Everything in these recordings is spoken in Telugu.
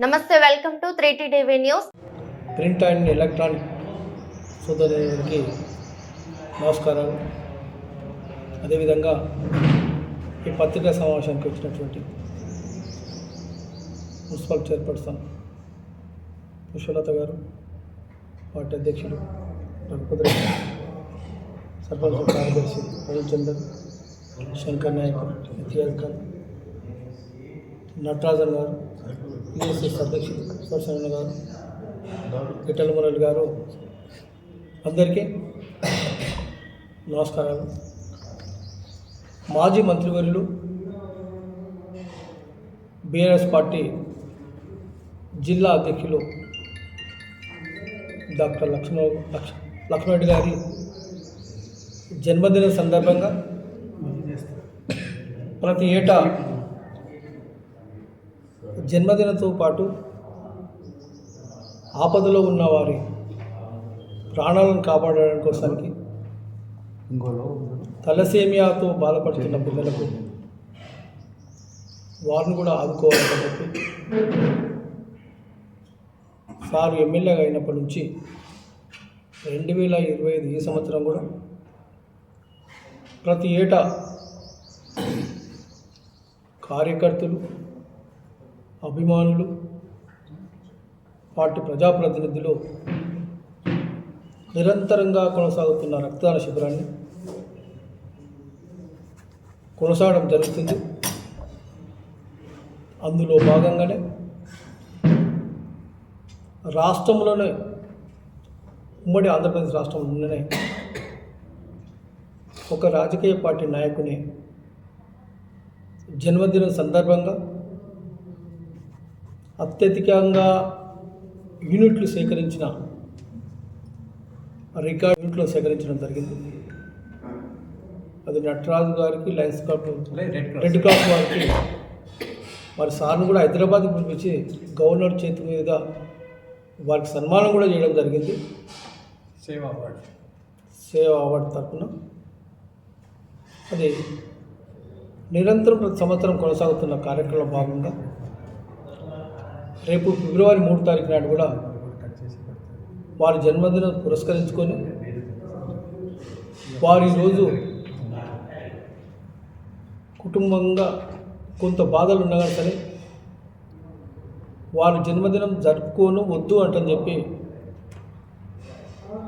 నమస్తే, welcome to 3T TV news. Print and electronic సోదరులకి నమస్కారాలు. అదేవిధంగా ఈ పత్రికా సమావేశానికి వచ్చినటువంటి మున్సిపల్ చైర్పర్సన్ పుష్పలత గారు, పార్టీ అధ్యక్షులు రఘుపతి, సర్పంచ్ కార్యదర్శి రవిచందర్, శంకర్ నాయక్, ఇతియాజ్ ఖాన్, నటరాజన్ గారు, పిఎస్ఎస్ అధ్యక్షులు సరసన గారు, గిట్టల మురళి గారు, అందరికీ నమస్కారాలు. మాజీ మంత్రివర్యులు బీఆర్ఎస్ పార్టీ జిల్లా అధ్యక్షులు డాక్టర్ లక్ష్మణరెడ్డి గారి జన్మదిన సందర్భంగా ప్రతి ఏటా జన్మదినంతో పాటు ఆపదలో ఉన్న వారి ప్రాణాలను కాపాడడం కోసానికి తలసేమియాతో బాధపడుతున్న పిల్లలకు వారిని కూడా ఆదుకోవాలని చెప్పి సారు ఎమ్మెల్యేగా అయినప్పటి నుంచి 2025 ఈ సంవత్సరం కూడా ప్రతి ఏటా కార్యకర్తలు, అభిమానులు, పార్టీ ప్రజాప్రతినిధులు నిరంతరంగా కొనసాగుతున్న రక్తదాన శిబిరాన్ని కొనసాగడం జరుగుతుంది. అందులో భాగంగానే రాష్ట్రంలోనే, ఉమ్మడి ఆంధ్రప్రదేశ్ రాష్ట్రంలోనే ఒక రాజకీయ పార్టీ నాయకుని జన్మదినం సందర్భంగా అత్యధికంగా యూనిట్లు సేకరించిన రికార్డ్ యూనిట్లు సేకరించడం జరిగింది. అది నటరాజు గారికి, లయన్స్ క్లబ్, రెడ్ క్రాస్ వారికి, మరి సార్ను కూడా హైదరాబాద్కి పిలిపించి గవర్నర్ చేతి మీద వారికి సన్మానం కూడా చేయడం జరిగింది. సేవా అవార్డు తరఫున అది నిరంతరం ప్రతి సంవత్సరం కొనసాగుతున్న కార్యక్రమంలో భాగంగా రేపు ఫిబ్రవరి 3 తారీఖు నాడు కూడా వారి జన్మదినం పురస్కరించుకొని వారి రోజు కుటుంబంగా కొంత బాధలు ఉండగా సరే వారి జన్మదినం జరుపుకోను వద్దు అంటని చెప్పి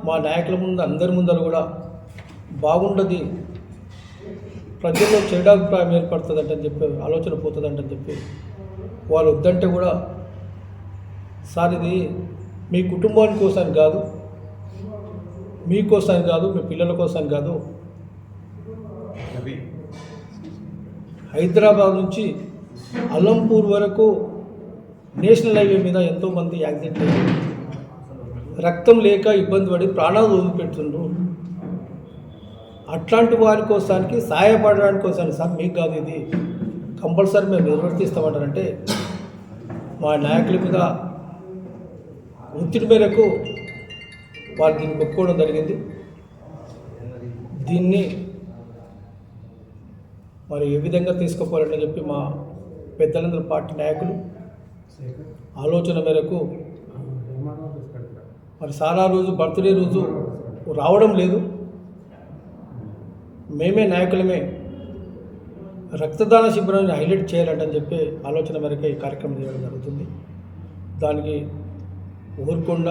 మా నాయకుల ముందు, అందరి ముందర కూడా బాగుండదు, ప్రజల్లో చెడాభిప్రాయం ఏర్పడుతుందంటని చెప్పి, ఆలోచన పోతుందంటని చెప్పి వాళ్ళు వద్దంటే కూడా, సార్ ఇది మీ కుటుంబాని కోసం కాదు, మీకోసం కాదు, మీ పిల్లల కోసం కాదు, హైదరాబాద్ నుంచి అలంపూర్ వరకు నేషనల్ హైవే మీద ఎంతోమంది యాక్సిడెంట్ అయ్యి రక్తం లేక ఇబ్బంది పడి ప్రాణాలు వదిలిపెడుతుండ్రు. అట్లాంటి వారి కోసానికి సహాయపడడానికి కోసానికి సార్ మీకు కాదు, ఇది కంపల్సరీ మేము నిర్వర్తిస్తామంటారంటే మా నాయకుల మీద ఒత్తిడి మేరకు వారు దీన్ని ఒప్పుకోవడం జరిగింది. దీన్ని మరి ఏ విధంగా తీసుకుపోవాలని చెప్పి మా పెద్దలందరూ పార్టీ నాయకులు ఆలోచన మేరకు మరి చాలా రోజు బర్త్డే రోజు రావడం లేదు, మేమే నాయకులమే రక్తదాన శిబిరాన్ని హైలైట్ చేయాలంటని చెప్పి ఆలోచన మేరకు ఈ కార్యక్రమం చేయడం జరుగుతుంది. దానికి ఊరుకొండ,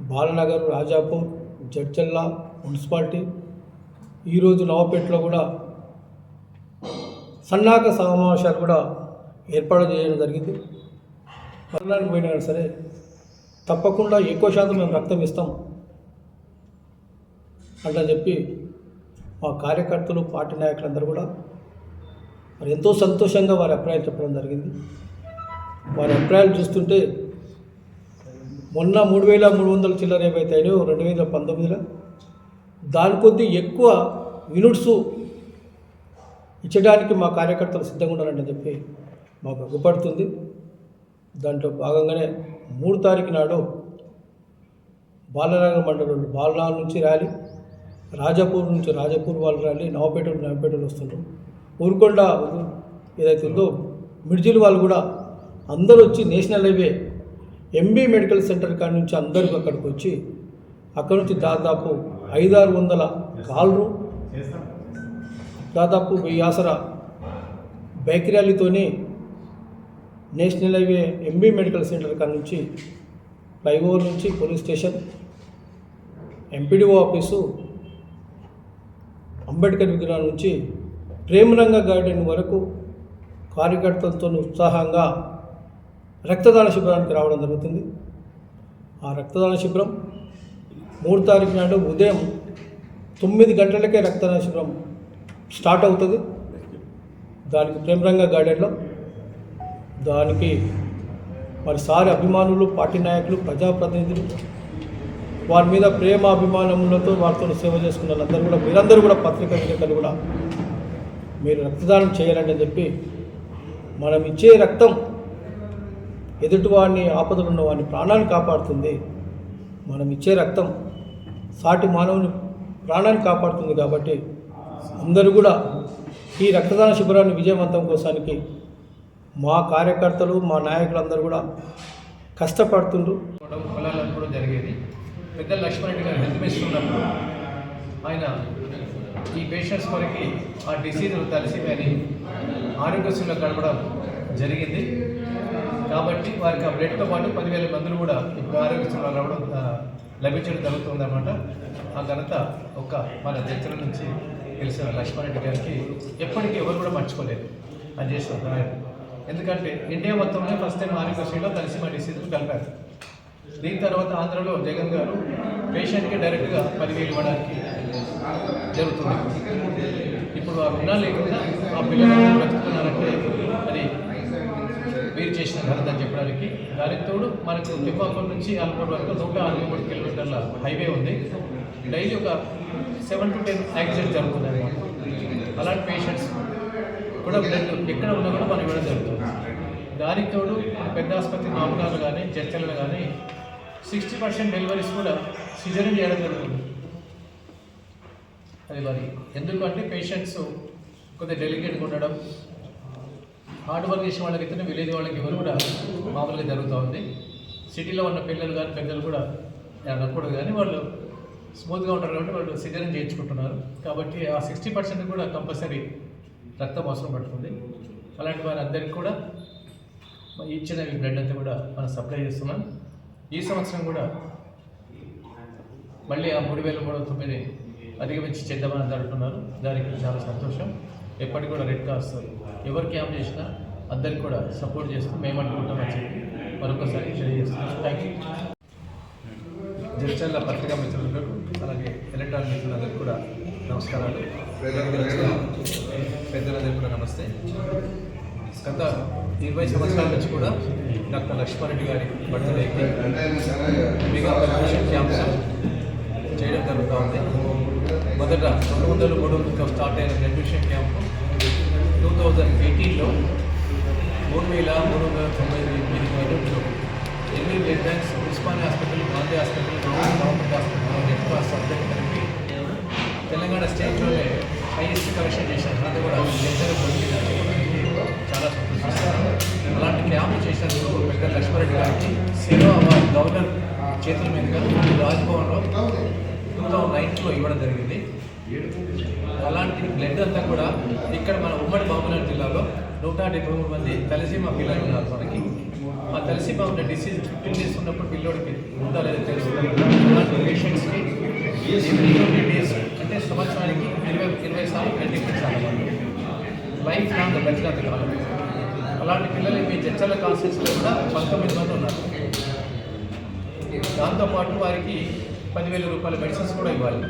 బాలనగర్, రాజాపూర్, జడ్చల్ల మున్సిపాలిటీ, ఈరోజు నవపేటలో కూడా సన్నాహక సమావేశాలు కూడా ఏర్పాటు చేయడం జరిగింది. మరణానికి పోయినా సరే తప్పకుండా ఎక్కువ శాతం మేము రక్తం ఇస్తాం అంటని చెప్పి మా కార్యకర్తలు, పార్టీ నాయకులందరూ కూడా మరి ఎంతో సంతోషంగా వారి అభిప్రాయాలు చెప్పడం జరిగింది. వారి అభిప్రాయాలు చూస్తుంటే మొన్న 3,300 చిల్లర ఏవైతే అయినాయో 2019లో దాని కొద్దీ ఎక్కువ యూనిట్స్ ఇచ్చడానికి మా కార్యకర్తలు సిద్ధంగా ఉన్నారంటని చెప్పి మాకు అగ్గుపడుతుంది. దాంట్లో భాగంగానే 3 తారీఖు నాడు బాలనగర్ మండలంలో బాలనగర్ నుంచి ర్యాలీ, రాజాపూర్ నుంచి రాజాపూర్ వాళ్ళు ర్యాలీ, నవపేటలో వస్తుంటారు. ఊరుకొండ ఏదైతే ఉందో మిడ్జిల్ వాళ్ళు కూడా అందరూ వచ్చి national highway MB medical centre కాడి నుంచి అందరూ అక్కడికి వచ్చి అక్కడ నుంచి దాదాపు 500-600 కాళ్ళు దాదాపు 1000 ఆసర బైక్ ర్యాలీతోని national highway MB medical centre కాడి నుంచి ఫ్లైఓవర్ నుంచి police station, MPDO office, Ambedkar విగ్రహం నుంచి ప్రేమరంగ గార్డెన్ వరకు కార్యకర్తలతో ఉత్సాహంగా రక్తదాన శిబిరానికి రావడం జరుగుతుంది. ఆ రక్తదాన శిబిరం 3 తారీఖు నాడు ఉదయం 9 గంటలకే రక్తదాన శిబిరం స్టార్ట్ అవుతుంది. దానికి ప్రేమరంగ గార్డెన్లో దానికి మరి సారి అభిమానులు, పార్టీ నాయకులు, ప్రజాప్రతినిధులు, వారి మీద ప్రేమ అభిమానములతో వారితో సేవ చేసుకున్న వాళ్ళందరూ కూడా మీరందరూ కూడా పత్రికా విలేకరులు కూడా మీరు రక్తదానం చేయాలని చెప్పి మనం ఇచ్చే రక్తం ఎదుటివాడిని, ఆపదలు ఉన్న వాడిని ప్రాణాన్ని కాపాడుతుంది. మనం ఇచ్చే రక్తం సాటి మానవుని ప్రాణాన్ని కాపాడుతుంది. కాబట్టి అందరూ కూడా ఈ రక్తదాన శిబిరాన్ని విజయవంతం కోసానికి మా కార్యకర్తలు, మా నాయకులందరూ కూడా కష్టపడుతుండ్రు. పొలాలను కూడా జరిగేది. పెద్ద లక్ష్మణరెడ్డి గారు హెల్త్ మినిస్టర్ ఉన్నప్పుడు ఆయన ఈ పేషెంట్స్ వరకు ఆ డిసీజ్ తలసిమని ఆరోగ్యశ్రీలో గడపడం జరిగింది. కాబట్టి వారికి ఆ బ్లడ్తో పాటు 10,000 మందులు కూడా ఇప్పుడు ఆరోగ్యశ్రీలో రావడం లభించడం జరుగుతుందన్నమాట. ఆ ఘనత మన చర్చల నుంచి తెలిసిన లక్ష్మణరెడ్డి గారికి ఎప్పటికీ ఎవరు కూడా మర్చిపోలేదు అని చేస్తున్నారు. ఎందుకంటే ఇండియా మొత్తంలో ఫస్ట్ టైం ఆరోగ్యశ్రీలో తలసిమ డిసీజ్లు కలిపారు. దీని తర్వాత ఆంధ్రలో జగన్ గారు పేషెంట్కి డైరెక్ట్గా 10,000 ఇవ్వడానికి జరుగుతుంది. ఇప్పుడు ఆ రుణాలు లేకుండా ఆ పిల్లలందరూ బ్రతుకుతున్నారంటే అది వీరు చేసిన ఘనత అని చెప్పడానికి. దానికి తోడు మనకు తిమ్మాపూర్ నుంచి ఆల్మూరు వరకు 163 కిలోమీటర్ల హైవే ఉంది. డైలీ ఒక 7 to 10 యాక్సిడెంట్ జరుగుతుంది అన్నమాట. అలాంటి పేషెంట్స్ కూడా బ్లడ్ ఎక్కడ ఉన్నా కూడా మనం ఇవ్వడం జరుగుతుంది. దానికి తోడు పెద్ద ఆసుపత్రి మామూలు కానీ చర్చలు కానీ 60% డెలివరీస్ కూడా సిజరీన్ చేయడం జరుగుతుంది. అది మరి ఎందుకంటే పేషెంట్స్ కొద్దిగా డెలికేట్గా ఉండడం, హార్డ్ వర్క్ చేసిన వాళ్ళకైతేనే విలేజ్ వాళ్ళకి ఎవరు కూడా మామూలుగా జరుగుతూ ఉంది. సిటీలో ఉన్న పిల్లలు కానీ పెద్దలు కూడా అనకూడదు, కానీ వాళ్ళు స్మూత్గా ఉంటారు కాబట్టి వాళ్ళు సిజరీన్ చేయించుకుంటున్నారు. కాబట్టి ఆ 60% కూడా కంపల్సరీ రక్తం అవసరం పడుతుంది. అలాంటి వారందరికీ కూడా ఇచ్చిన బ్లడ్ అంతా కూడా మనం సప్లై చేస్తున్నాం. ఈ సంవత్సరం కూడా మళ్ళీ ఆ 3,309 అధిగమించి చేద్దామని అంటున్నారు. దానికి చాలా సంతోషం. ఎప్పటికి కూడా రెడ్ క్రాస్ ఎవరు క్యాంప్ చేసినా అందరికీ కూడా సపోర్ట్ చేస్తూ మేము అనుకుంటామని చెప్పి మరొకసారి తెలియజేస్తున్నాం. Thank you. జడ్చర్ల పత్రికా మిత్రులకు అలాగే ఎలక్ట్రానిక్ మిత్రులందరికీ కూడా నమస్కారాలు. పెద్దలందరికీ కూడా నమస్తే. గత 20 సంవత్సరాల నుంచి కూడా డాక్టర్ లక్ష్మణరెడ్డి గారి బర్త్డేకి మెగా పర్మిషన్ క్యాంప్స్ చేయడం జరుగుతూ ఉంది. మొదట 200-300 స్టార్ట్ అయిన పర్మిషన్ క్యాంపు 2018లో 3,398 యూనిట్లు 8 blood banks, Osmania hospital, Gandhi hospital, government hospital, red cross subject కలిపి తెలంగాణ స్టేట్లోనే హైయెస్ట్ కలెక్షన్ చేశారు. అది కూడా లెక్చర్ చాలా సంతోషిస్తున్నాను. అలాంటి క్యాంపు చేసినందుకు పెద్ద లక్ష్మణరెడ్డి గారికి సేవా అవార్డు గవర్నర్ చేతుల మీదుగా రాజ్భవన్లో 2009లో ఇవ్వడం జరిగింది. అలాంటి బ్లడ్ అంతా కూడా ఇక్కడ మన ఉమ్మడి మహబూబ్నగర్ జిల్లాలో 173 మంది తలసీమా పిల్లలు ఉన్నారు. మనకి ఆ తలసీమా ఉన్న డిసీజ్ 15 days ఉన్నప్పుడు పిల్లోడికి ఉందా లేదా తెలుస్తుంది. అలాంటి పేషెంట్స్కి 20 days అంటే సంవత్సరానికి 20 సార్లు బ్లడ్ ఇప్పించాలి. లైఫ్ లాంగ్ బతికినంత కాలం. అలాంటి పిల్లలు మీ జడ్చర్ల కాన్స్టిట్యూన్సీలో కూడా 19 మంది ఉన్నారు. దాంతోపాటు వారికి 10,000 రూపాయల మెడిసిన్స్ కూడా ఇవ్వాలి.